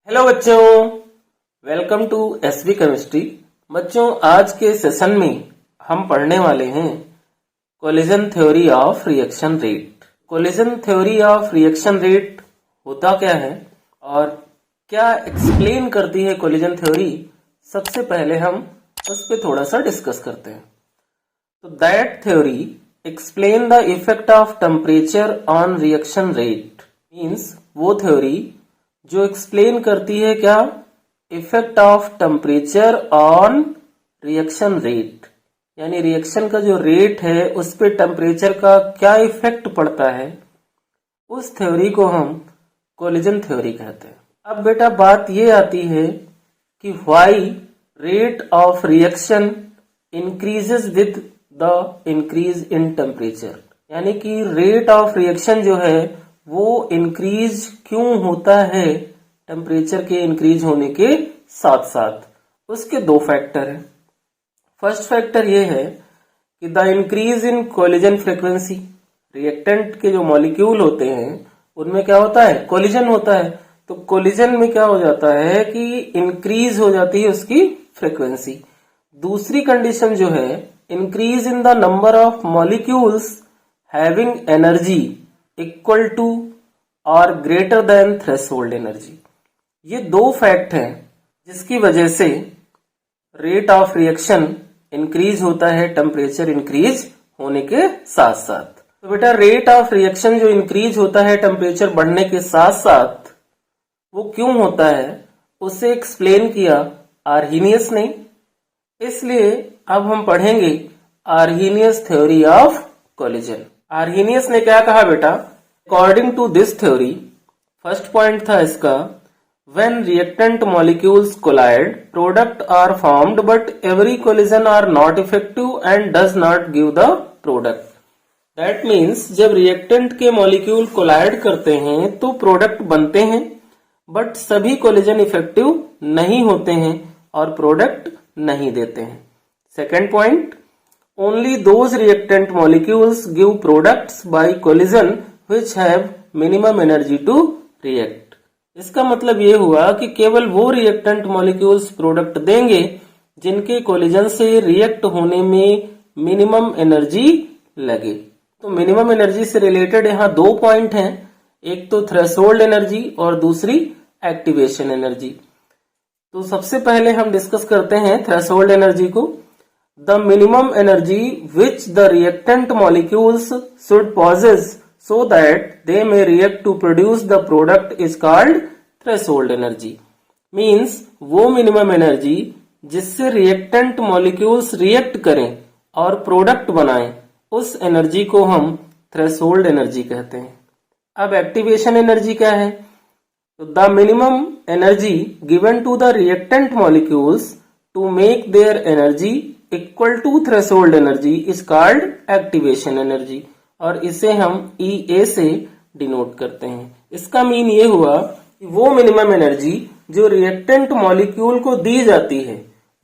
Hello बच्चों, welcome to SV chemistry. बच्चों, आज के सेशन में हम पढ़ने वाले हैं collision theory of reaction rate. Collision theory of reaction rate होता क्या है और क्या एक्सप्लेन करती है कोलिजन थ्योरी, सबसे पहले हम उस पर थोड़ा सा डिस्कस करते हैं। तो that theory explain the effect of temperature on reaction rate. Means वो थ्योरी जो एक्सप्लेन करती है क्या, effect of temperature on reaction rate, यानी रिएक्शन का जो रेट है उस पे टेम्परेचर का क्या इफेक्ट पड़ता है, उस थ्योरी को हम कोलिजन थ्योरी कहते हैं। अब बेटा बात ये आती है कि why rate of reaction increases with the increase in temperature, यानी कि रेट ऑफ रिएक्शन जो है वो इंक्रीज क्यों होता है टेम्परेचर के इंक्रीज होने के साथ साथ। उसके दो फैक्टर हैं। फर्स्ट फैक्टर ये है कि the increase in collision frequency, reactant के जो मॉलिक्यूल होते हैं उनमें क्या होता है, कोलिजन होता है। तो कोलिजन में क्या हो जाता है कि इंक्रीज हो जाती है उसकी फ्रीक्वेंसी। दूसरी कंडीशन जो है, increase in the number of molecules having energy equal to और ग्रेटर देन थ्रेशोल्ड एनर्जी। ये दो फैक्ट हैं जिसकी वजह से रेट ऑफ रिएक्शन इंक्रीज होता है टेम्परेचर इंक्रीज होने के साथ साथ। तो बेटा रेट ऑफ रिएक्शन जो इंक्रीज होता है टेम्परेचर बढ़ने के साथ साथ, वो क्यों होता है उसे एक्सप्लेन किया आर्हीनियस ने। इसलिए अब हम पढ़ेंगे Arrhenius theory of collision. Arrhenius ने क्या कहा बेटा, according to this theory, first point था इसका, when reactant molecules collide, product are formed but every collision are not effective and does not give the product. That means जब reactant के molecule collide करते हैं तो product बनते हैं, but सभी collision effective नहीं होते हैं और product नहीं देते हैं। Second point, only those reactant molecules give products by collision which have minimum energy to react. इसका मतलब ये हुआ कि केवल वो रिएक्टेंट मॉलिक्यूल्स प्रोडक्ट देंगे जिनके कोलिजन से रिएक्ट होने में मिनिमम एनर्जी लगे। तो मिनिमम एनर्जी से रिलेटेड यहाँ दो पॉइंट हैं, एक तो थ्रेशोल्ड एनर्जी और दूसरी एक्टिवेशन एनर्जी। तो सबसे पहले हम डिस्कस करते हैं थ्रेशोल्ड एनर्जी को। The minimum energy which the reactant molecules should possesses so that they may react to produce the product is called threshold energy. Means वो मिनिमम एनर्जी जिससे रिएक्टेंट मॉलिक्यूल्स रिएक्ट करें और product बनाएं, उस energy को हम threshold energy कहते हैं। अब एक्टिवेशन एनर्जी क्या है, तो the minimum energy given to the reactant molecules to make their energy equal to threshold energy is called activation energy, और इसे हम EA से डिनोट करते हैं। इसका मीन ये हुआ कि वो मिनिमम एनर्जी जो रिएक्टेंट मॉलिक्यूल को दी जाती है,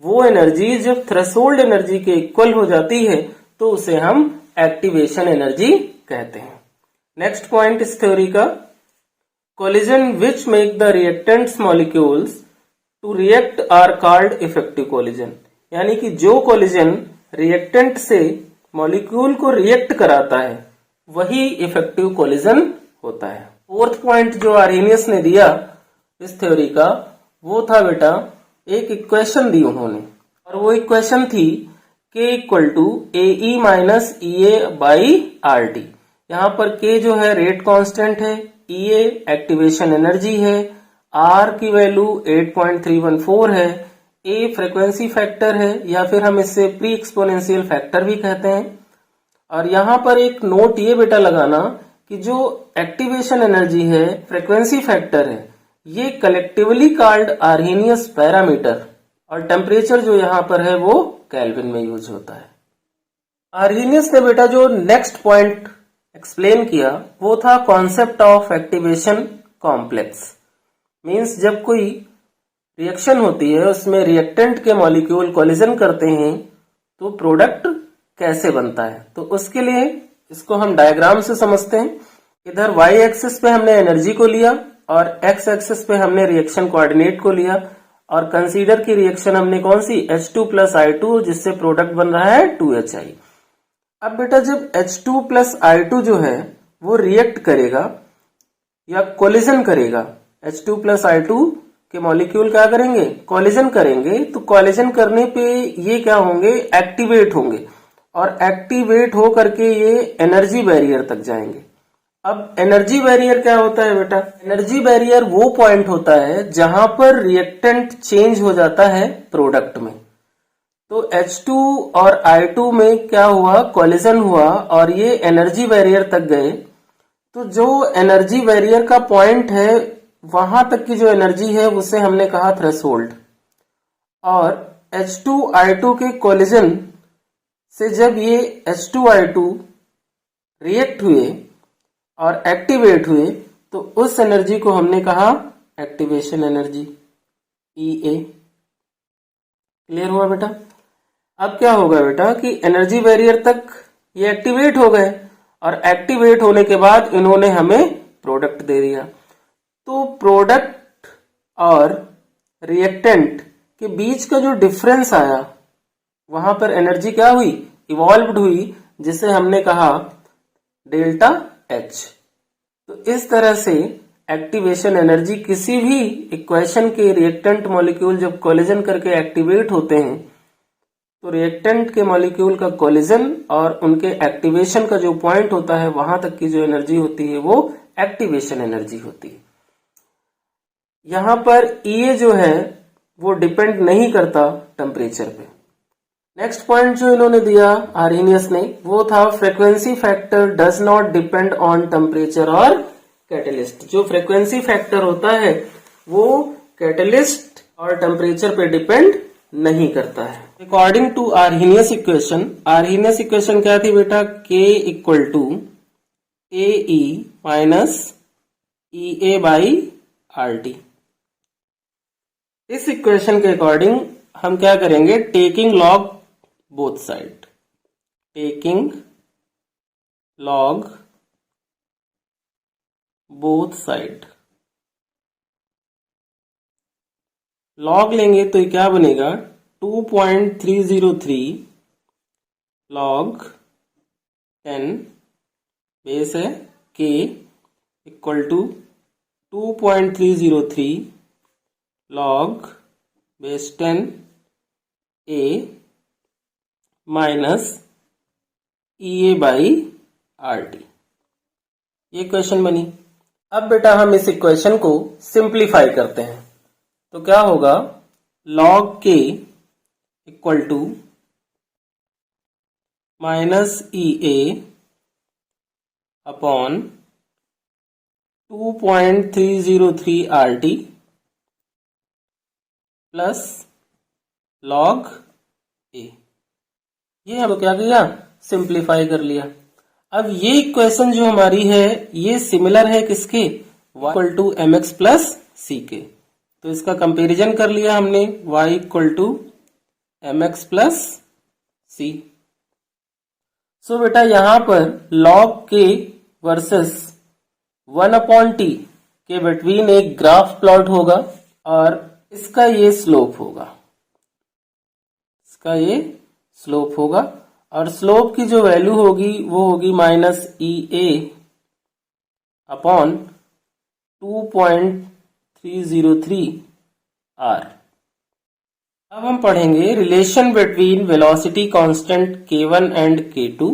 वो एनर्जी जब थ्रेशोल्ड एनर्जी के इक्वल हो जाती है तो उसे हम एक्टिवेशन एनर्जी कहते हैं। नेक्स्ट पॉइंट इस थ्योरी का, collision which make the reactants molecules to react are called effective collision, यानी कि जो कोलिजन रिएक्टेंट से मॉलिक्यूल को रिएक्ट कराता है वही इफेक्टिव कोलिजन होता है। फोर्थ पॉइंट जो आर्हीनियस ने दिया इस थ्योरी का, वो था बेटा एक इक्वेशन दी उन्होंने, और वो इक्वेशन थी K equal to AE minus EA by RT। यहाँ पर K जो है रेट कांस्टेंट है, EA एक्टिवेशन एनर्जी है, R की वैल्यू 8.314 है, A फ्रीक्वेंसी फैक्टर है या फिर हम इसे प्री एक्सपोनेंशियल फैक्टर भी कहते हैं। और यहाँ पर एक नोट ये बेटा लगाना कि जो एक्टिवेशन एनर्जी है, फ्रीक्वेंसी फैक्टर है, ये कलेक्टिवली कॉल्ड आर्हीनियस पैरामीटर, और टेम्परेचर जो यहाँ पर है वो केल्विन में यूज होता है। आर्हीनियस ने बेटा जो नेक्स्ट पॉइंट एक्सप्लेन किया वो था concept of activation complex. Means जब कोई रिएक्शन होती है उसमें रिएक्टेंट के मॉलिक्यूल कोलिजन करते हैं तो प्रोडक्ट कैसे बनता है, तो उसके लिए इसको हम डायग्राम से समझते हैं। इधर y एक्सिस पे हमने एनर्जी को लिया और एक्स एक्सिस पे हमने रिएक्शन कोऑर्डिनेट को लिया और कंसीडर की रिएक्शन हमने कौन सी H2 प्लस I2 जिससे प्रोडक्ट बन रहा है 2HI। अब बेटा जब H2 प्लस I2 जो है वो रिएक्ट करेगा या कोलिजन करेगा, H2 प्लस I2 के मॉलिक्यूल क्या करेंगे, कोलिजन करेंगे, तो कोलिजन करने पे ये क्या होंगे, एक्टिवेट होंगे और एक्टिवेट हो करके ये एनर्जी बैरियर तक जाएंगे। अब एनर्जी बैरियर क्या होता है बेटा, एनर्जी बैरियर वो पॉइंट होता है जहां पर रिएक्टेंट चेंज हो जाता है प्रोडक्ट में। तो H2 और I2 में क्या हुआ, कोलिजन हुआ और ये एनर्जी बैरियर तक गए। तो जो एनर्जी बैरियर का पॉइंट है वहां तक की जो एनर्जी है उसे हमने कहा थ्रेशोल्ड। और H2I2 के कोलिजन से जब ये H2I2 रिएक्ट हुए और एक्टिवेट हुए तो उस एनर्जी को हमने कहा एक्टिवेशन एनर्जी EA। क्लियर हुआ बेटा। अब क्या होगा बेटा कि एनर्जी बैरियर तक ये एक्टिवेट हो गए और एक्टिवेट होने के बाद इन्होंने हमें प्रोडक्ट दे दिया। तो प्रोडक्ट और रिएक्टेंट के बीच का जो डिफरेंस आया वहां पर एनर्जी क्या हुई, इवॉल्व्ड हुई, जिसे हमने कहा डेल्टा H। तो इस तरह से एक्टिवेशन एनर्जी किसी भी इक्वेशन के रिएक्टेंट मॉलिक्यूल जब कोलिजन करके एक्टिवेट होते हैं तो रिएक्टेंट के मॉलिक्यूल का कोलिजन और उनके एक्टिवेशन का जो पॉइंट होता है वहां तक की जो एनर्जी होती है वो एक्टिवेशन एनर्जी होती है। यहां पर EA जो है वो डिपेंड नहीं करता टेम्परेचर पे। नेक्स्ट पॉइंट जो इन्होंने दिया आर्हेनियस ने वो था frequency factor does not depend on temperature और कैटलिस्ट। जो फ्रीक्वेंसी फैक्टर होता है वो कैटलिस्ट और टेम्परेचर पे डिपेंड नहीं करता है। अकॉर्डिंग टू आर्हेनियस इक्वेशन क्या थी बेटा, K equal to AE minus EA by RT। इस इक्वेशन के अकॉर्डिंग हम क्या करेंगे, taking log both side, taking log both side, log लेंगे तो ये क्या बनेगा 2.303 लॉग 10 बेस है K equal to 2.303 log base 10 A minus EA by RT। ये क्वेश्चन बनी। अब बेटा हम इस इक्वेशन को सिंप्लीफाई करते हैं तो क्या होगा, log K equal to minus EA upon 2.303 RT plus log A। ये हम क्या किया, सिंप्लीफाई कर लिया। अब ये इक्वेशन जो हमारी है ये सिमिलर है किसके, y equal to mx plus c के। तो इसका कंपैरिजन कर लिया हमने, y equal to mx plus c. So बेटा यहां पर log k वर्सेस 1/t के बिटवीन एक ग्राफ प्लॉट होगा और इसका ये स्लोप होगा, इसका ये स्लोप होगा और स्लोप की जो वैल्यू होगी वो होगी माइनस EA अपॉन 2.303 R। अब हम पढ़ेंगे relation between velocity constant K1 and K2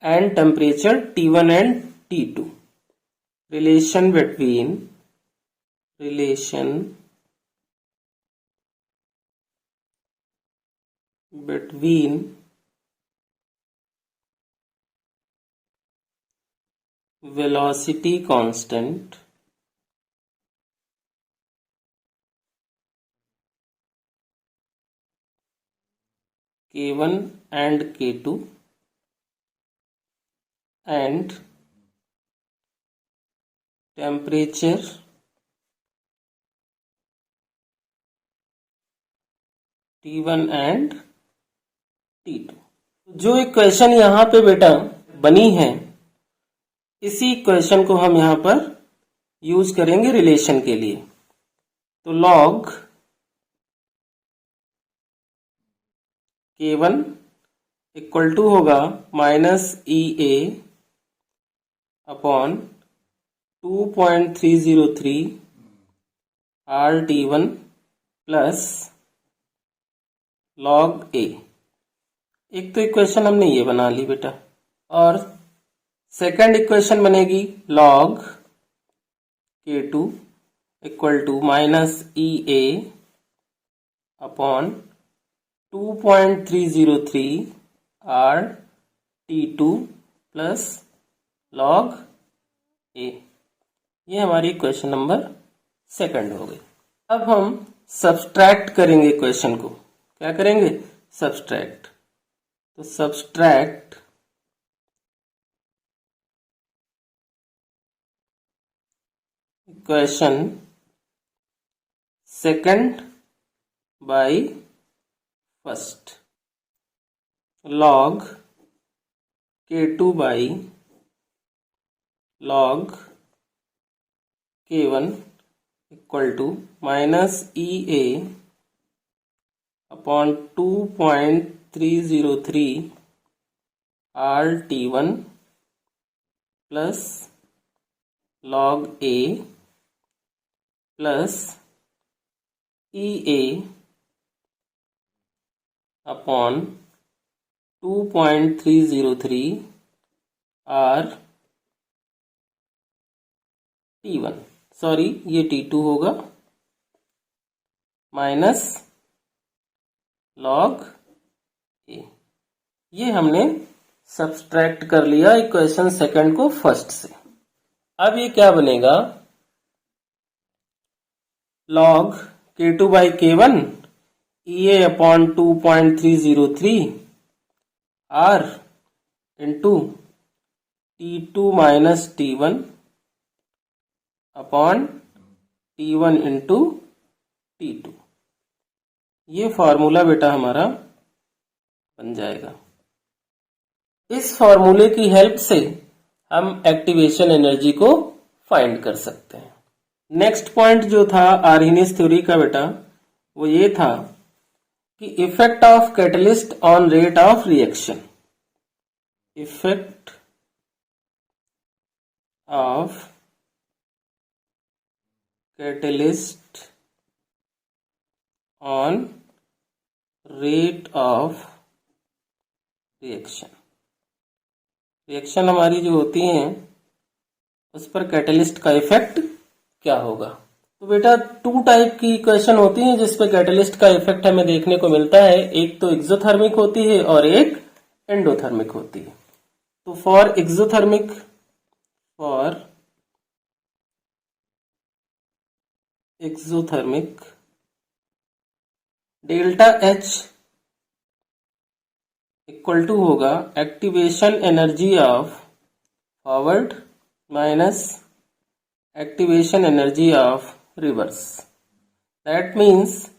and temperature T1 and T2। Relation between velocity constant K1 and K2 and temperature T1 and T2। जो इक्वेशन यहाँ पे बेटा बनी है इसी इक्वेशन को हम यहाँ पर यूज करेंगे रिलेशन के लिए। तो log K1 इक्वल टू होगा -EA upon 2.303 RT1 plus log A। एक तो इक्वेशन हमने ये बना ली बेटा, और सेकंड इक्वेशन बनेगी log K2 equal to -EA upon 2.303 RT2 plus log A। ये हमारी इक्वेशन नंबर सेकंड हो गई। अब हम सब्सट्रैक्ट करेंगे इक्वेशन को। क्या करेंगे? सब्सट्रैक्ट। तो subtract equation second by first, log K2 by log K1 equal to -EA upon 2.303 RT1 plus log A plus EA upon 2.303 RT1, sorry ये T2 होगा, माइनस log A। ये हमने सब्सट्रैक्ट कर लिया इक्वेशन सेकंड को first से। अब ये क्या बनेगा? log K2 by K1 EA upon 2.303 R into T2 minus T1 upon T1 into T2। ये फॉर्मूला बेटा हमारा बन जाएगा। इस फॉर्मूले की हेल्प से हम एक्टिवेशन एनर्जी को फाइंड कर सकते हैं। नेक्स्ट पॉइंट जो था आर्हेनियस थ्योरी का बेटा, वो ये था कि effect of catalyst on rate of reaction. Effect of catalyst on rate of reaction. Reaction हमारी जो होती हैं उस पर कैटलिस्ट का इफेक्ट क्या होगा। तो बेटा टू टाइप की इक्वेशन होती है जिसपे कैटलिस्ट का इफेक्ट हमें देखने को मिलता है। एक तो एक्सोथर्मिक होती है और एक एंडोथर्मिक होती है। तो for exothermic, delta H equal to होगा activation energy of forward minus activation energy of reverse. That means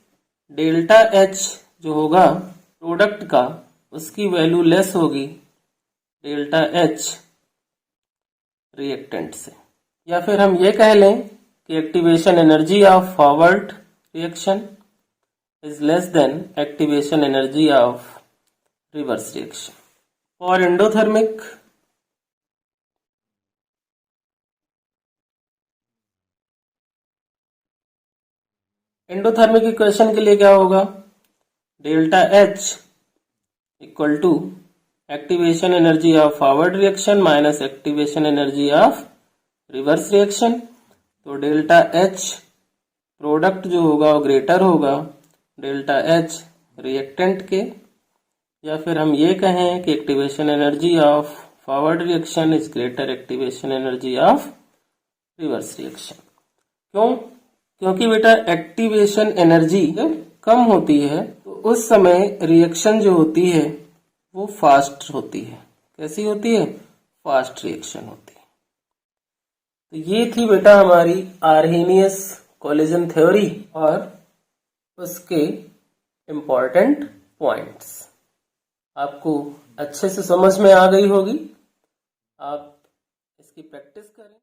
delta H जो होगा प्रोडक्ट का, उसकी वैल्यू लेस होगी डेल्टा H रिएक्टेंट से। या फिर हम ये कह लें कि activation energy of forward reaction is less than activation energy of reverse reaction. For endothermic, endothermic equation के लिए क्या होगा? Delta H equal to activation energy of forward reaction minus activation energy of reverse reaction. तो delta H product जो होगा वो greater होगा delta H reactant के। या फिर हम ये कहें कि activation energy of forward reaction is greater activation energy of reverse reaction. क्यों? क्योंकि बेटा एक्टिवेशन एनर्जी जब कम होती है तो उस समय रिएक्शन जो होती है वो फास्ट होती है। कैसी होती है? फास्ट रिएक्शन होती है। तो ये थी बेटा हमारी आर्हेनियस कोलिजन थ्योरी और उसके इम्पॉर्टेंट पॉइंट्स। आपको अच्छे से समझ में आ गई होगी। आप इसकी प्रैक्टिस करें।